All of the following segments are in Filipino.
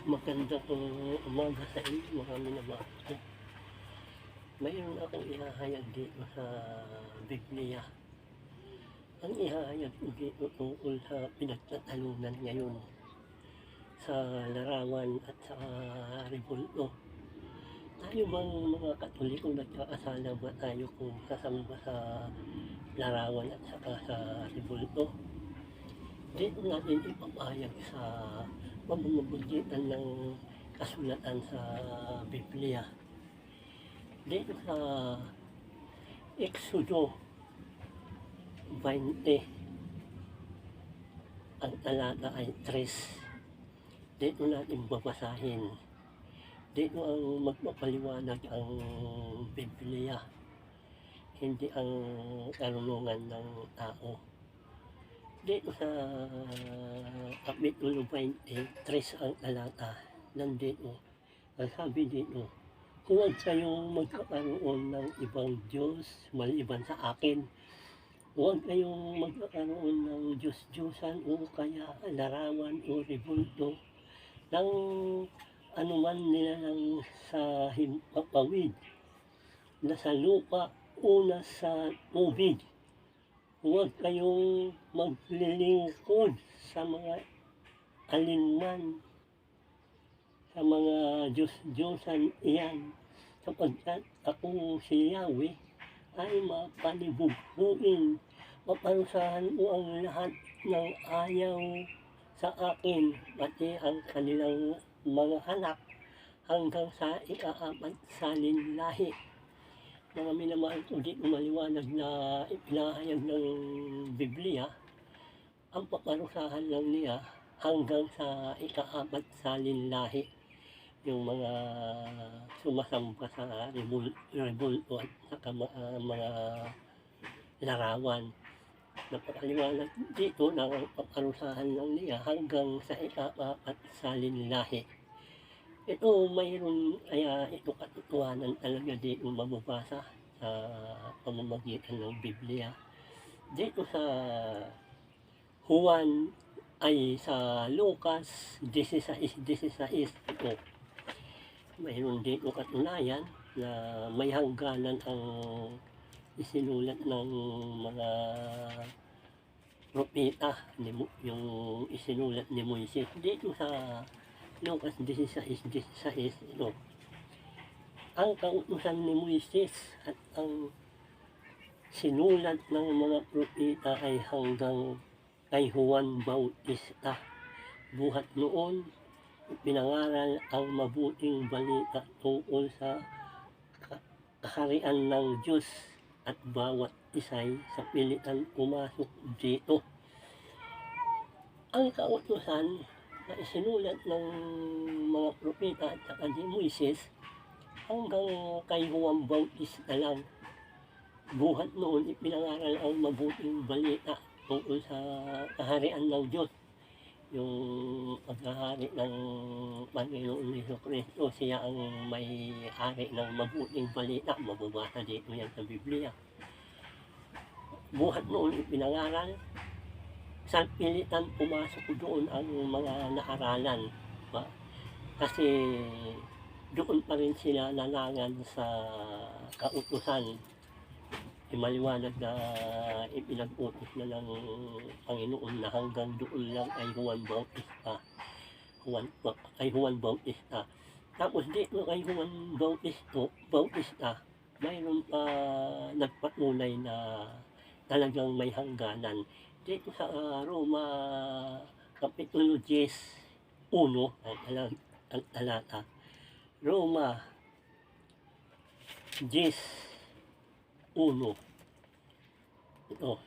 Magandang umaga sa inyo mga minamahal ko. Mayroon akong ihahayag dito sa Biblia. Ang ihahayag ko dito tungkol sa pinagtatalunan ngayon sa larawan at sa rebulto. Tayo bang mga Katoliko nagkakasala ba tayo kung sasamba sa larawan at saka sa rebulto? Dito natin ipapahayag sa pamamagitan ng kasulatan sa Biblia. Dito sa Exodo 20, ang talata ay 3. Dito natin babasahin. Dito ang magpapaliwanag ang Biblia, hindi ang karunungan ng tao. Dito sa Kapitulo 20, 3 ang talata, nandito, ang sabi dito, huwag kayong magkakaroon ng ibang Diyos maliban sa akin. Huwag kayong magkakaroon ng Diyos-Diyosan o kaya larawan o rebulto ng anuman nilalang sa himpapawid, na sa lupa o nasa tubig. Huwag kayong maglilingkod sa mga alinman, sa mga Diyos-Diyosan iyan, sapagkat ako si Yahweh ay mapanibughuin. Paparusahan ko ang lahat ng ayaw sa akin, pati ang kanilang mga anak hanggang sa ika-4 salin lahi. Mga minamahal ko, dito maliwanag na ipinahayag ng Biblia, ang paparusahan lang niya hanggang sa ika-4 salin lahi. Yung mga sumasamba sa rebulto at saka mga larawan. Napakaliwanag dito na ang paparusahan lang niya hanggang sa ika-4 salin lahi. Ito mayroon, kaya ito katotohanan talaga dito mababasa sa pamamagitan ng Biblia. Dito sa Juan ay sa Lucas 16:16 ito. Mayroon dito katunayan na may hangganan ang isinulat ng mga propeta, yung isinulat ni Moises. Dito sa Lucas 16:16 ito, ang kautusan ni Moises at ang sinulat ng mga propeta ay hanggang kay Juan Bautista. Buhat noon, pinangaral ang mabuting balita tungkol sa kaharian ng Diyos at bawat isa'y sa pilitan pumasok dito. Ang kautusan na isinulat ng mga propeta at saka ni Moises hanggang kay Juan Bautista lang. Buhat noon, ipinangaral ang mabuting balita tungkol sa kaharian ng Diyos. Yung paghahari ng Panginoon Jesucristo, siya ang may-ari ng mabuting balita. Mababasa dito yan sa Biblia. Buhat noon ipinangaral, sa pilitan pumasok doon ang mga naaralan. Kasi doon pa rin sila nalangan sa kautusan. Maliwanag na ipinag-utos na ng Panginoon na hanggang doon lang ay Juan Bautista. Tapos dito kay Juan Bautista, mayroon pa nagpatunay na talagang may hangganan. Dito sa Roma Kapitulo 10:1 ang talata. Roma 10:1. Ito,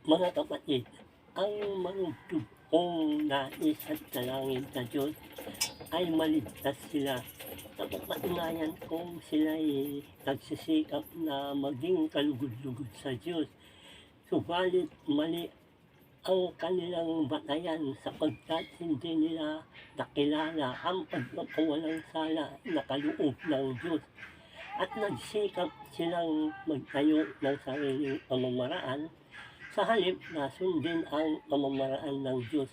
mga kapatid, ang marugtog kong nais at dalangin sa Diyos ay maligtas sila. Sa kapatunayan kung sila'y nagsisikap na maging kalugod-lugod sa Diyos, subalit mali ang kanilang batayan sapagkat hindi nila nakilala ang pagpapakawalang sala na kaloob ng Diyos. At nagsikap silang magtayo ng sariling pamamaraan sa halip na sundin ang pamamaraan ng Diyos.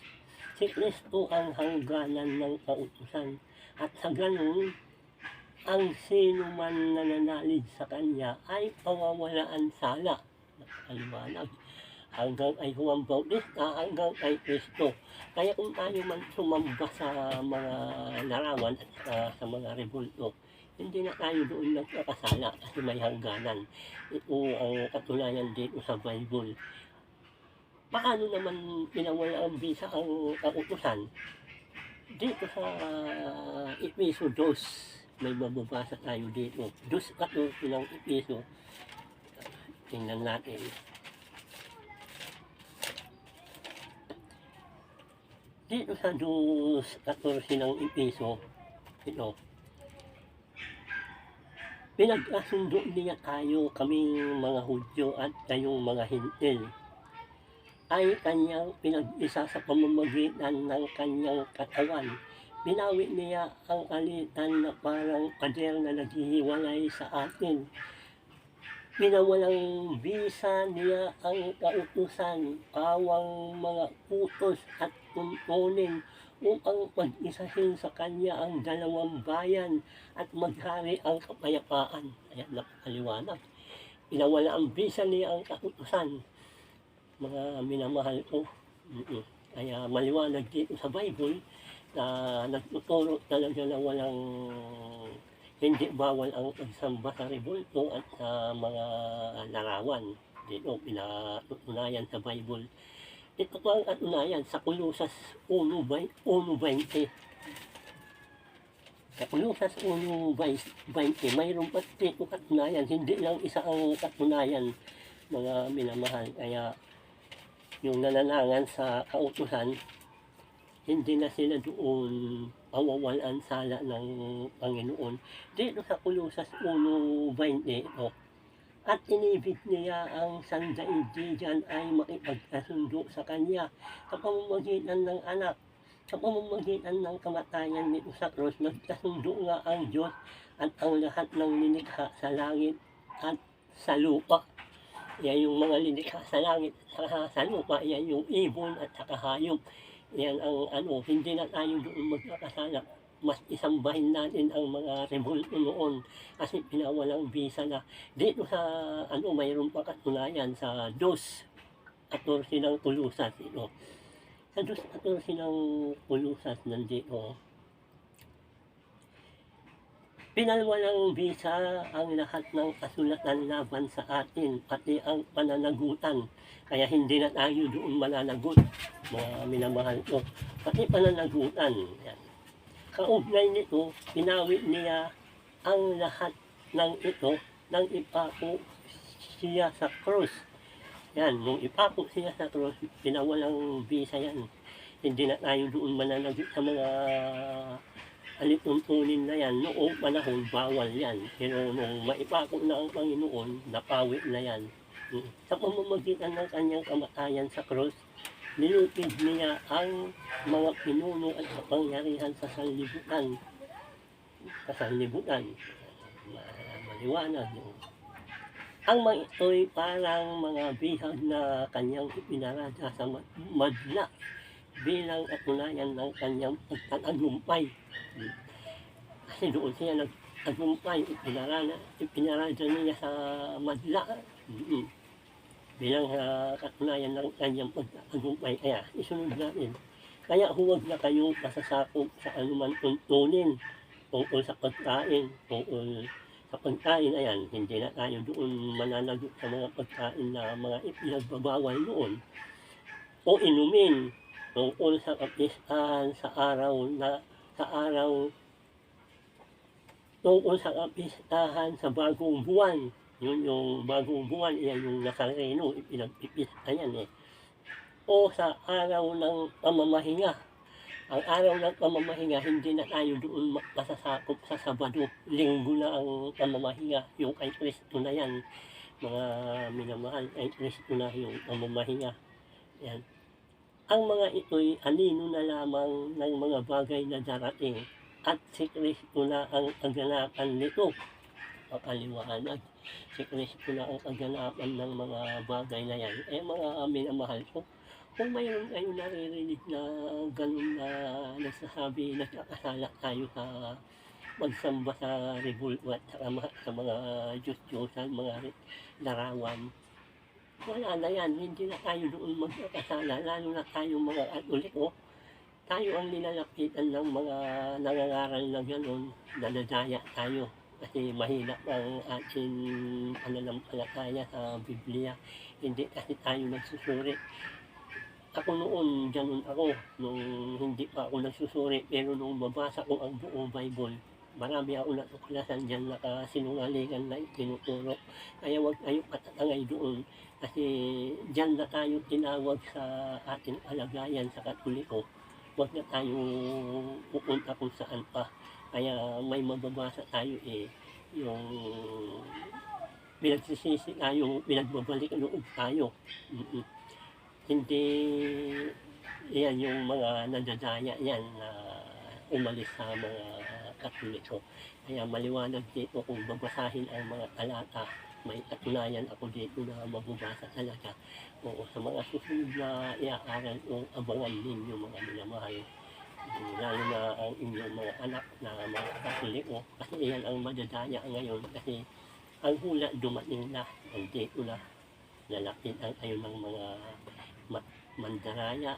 Si Kristo ang hangganan ng kautusan. At sa ganun, ang sino man nananalig sa Kanya ay pawawalaan sala. Napakaliwanag. Hanggang kay Juan Bautista, hanggang kay Kristo. Kaya kung tayo man sumamba sa mga larawan at sa mga rebulto, hindi na tayo doon nagkakasala kasi may hangganan. Ito ang katunayan dito sa Bible. Paano naman pinawala ang bisa ang kautusan? Dito sa Epeso 2, may mababasa tayo dito. 2:14 ng Epeso. Tingnan natin. Dito sa 2:14 ng Epeso, ito. Pinag-asundo niya tayo, kaming mga Hudyo at kayong mga Hintil, ay kanyang pinag-isa sa pamamagitan ng kanyang katawan. Binawi niya ang alitan na parang pader na naghihiwalay sa atin. Pinawalang bisa niya ang kautusan, pawang mga utos at tuntunin upang pag-isahin sa kanya ang dalawang bayan at maghari ang kapayapaan. Ayan, napakaliwanag. Pinawala ang bisa niya ang kautusan. Mga minamahal ko. Kaya maliwanag dito sa Bible na nagtuturo talaga na walang hindi bawal ang pagsamba sa rebulto at sa mga larawan. Dito pinatutunayan sa Bible. Ito po ang katunayan sa Kolosas 1:20. Sa Kolosas 1:20, mayroon pa dito katunayan. Hindi lang isa ang katunayan, mga minamahal. Kaya yung nananangan sa kautusan, hindi na sila doon pawawalan sala ng Panginoon. Dito sa Kolosas 1:20 ito, at inibig niya ang sandaigdigan ay makipagkasundo sa Kanya sa pamamagitan ng anak. Sa pamamagitan ng kamatayan nito sa krus, nagkasundo nga ang Diyos at ang lahat ng linikha sa langit at sa lupa. Yan yung mga linikha sa langit at sa lupa, yan yung ibon at saka hayop. Yan ang hindi na tayo doon magkakasala. Mas isambahin natin ang mga rebulto noon kasi pinawalang bisa na. Dito sa mayroon pa katunayan sa 2:14 ng Kolosas ito. Sa 2:14 ng Kolosas nandito, pinalwalang bisa ang lahat ng kasulatan laban sa atin, pati ang pananagutan. Kaya hindi na tayo doon mananagot, mga minamahal ko. Pati pananagutan. Yan. Kaugnay nito, pinawi niya ang lahat ng ito nang ipako siya sa krus. Yan, nung ipako siya sa krus, pinawalang bisa yan. Hindi na tayo doon mananagot sa mga alituntunin na yan. Noong panahon, bawal yan. Pero nung maipako na ang Panginoon, napawi na yan. Sa pamamagitan ng kanyang kamatayan sa krus, nilupig niya ang mga pinuno at kapangyarihan sa sanlibutan. Maliwanag. Ang mga ito'y parang mga bihag na kanyang ipinarada sa madla bilang katunayan ng kanyang pagtatagumpay. Kasi doon siya nagtagumpay, ipinarada niya sa madla. Bilang katunayan ng kanyang pagtatagumpay. Kaya isunod natin. Kaya huwag na kayong pasasakop sa anuman tuntunin tungkol sa pagkain, tungkol sa pagkain. Ayan, hindi na tayo doon mananagot sa mga pagkain na mga ipinagbabawal noon. O inumin tungkol sa kapistahan sa araw tungkol sa kapistahan sa bagong buwan. Yun yung bagong buwan, yan yung Nazareno, ipinag-ipista yan eh. O sa araw ng pamamahinga. Ang araw ng pamamahinga, hindi na tayo doon masasakop sa Sabado. Linggo na ang pamamahinga, yung kay Kristo na yan. Mga minamahal, kay Kristo na yung pamamahinga. Yan. Ang mga ito'y anino na lamang ng mga bagay na darating. At si Kristo na ang kaganapan nito. Papaliwanag. Si Kristo na ang kaganapan ng mga bagay na yan. Mga minamahal ko, Kung mayroon kayong naririnig na gano'n na nagsasabi nagkakasala tayo sa magsamba sa rebulto at saka sa mga Diyos-Diyosan, mga larawan, wala na yan, hindi na tayo doon magkakasala, lalo na tayong mga Katoliko. Tayo ang nilalapitan ng mga nangangaral na gano'n, nadadaya tayo kasi mahina ang ating pananampalataya sa Biblia, hindi kasi tayo nagsusuri. Ako noon, gano'n ako, nung hindi pa ako nagsusuri, pero nung mabasa ko ang buong Bible, marami akong natuklasan diyan na kasinungalingan na itinuturo. Kaya huwag kayong patatangay doon kasi diyan na tayo tinawag sa ating kalagayan sa Katoliko. Huwag na tayong pupunta kung saan pa. Kaya may mababasa tayo yung pinagsisisi tayo, pinagbabalik loob tayo. Hindi yan yung mga nadadaya yan na umalis sa mga Katoliko. Kaya maliwanag dito kung babasahin ang mga talata, may katunayan ako dito na mababasa talaga. Oo, sa mga susunod na iaaral o abangan ninyo mga minamahal, lalo na ang inyong mga anak na mga Katoliko, kasi yan ang madadaya ngayon kasi ang hula dumating na, nandito na, lalapitan kayo ng mga mandaraya,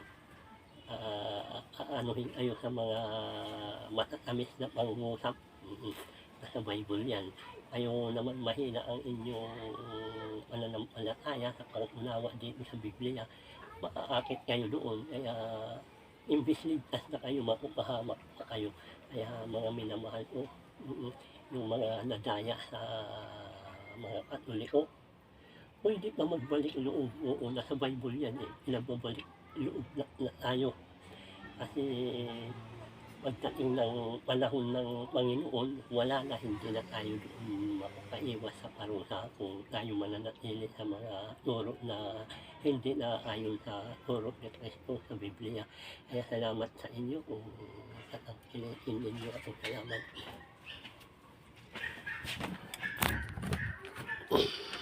aanuhin kayo sa mga matatamis na pangungusap. Nasa Bible yan. Kayo naman mahina ang inyong pananampalataya sa pangunawa dito sa Biblia, maaakit kayo doon. Kaya imbis ligtas na kayo, mapupahamak pa kayo. Kaya mga minamahal ko, yung mga nadaya sa mga Katoliko, pwede pa magbalik loob. Oo, nasa Bible yan pinagbabalik loob na tayo. Kasi pagdating ng panahon ng Panginoon, wala na, hindi na tayo doon makakaiwas sa parusa kung tayo mananatili sa mga turo na hindi na ayon sa turo ni Kristo sa Biblia. Kaya salamat sa inyo kung tatangkilikin ninyo at salamat.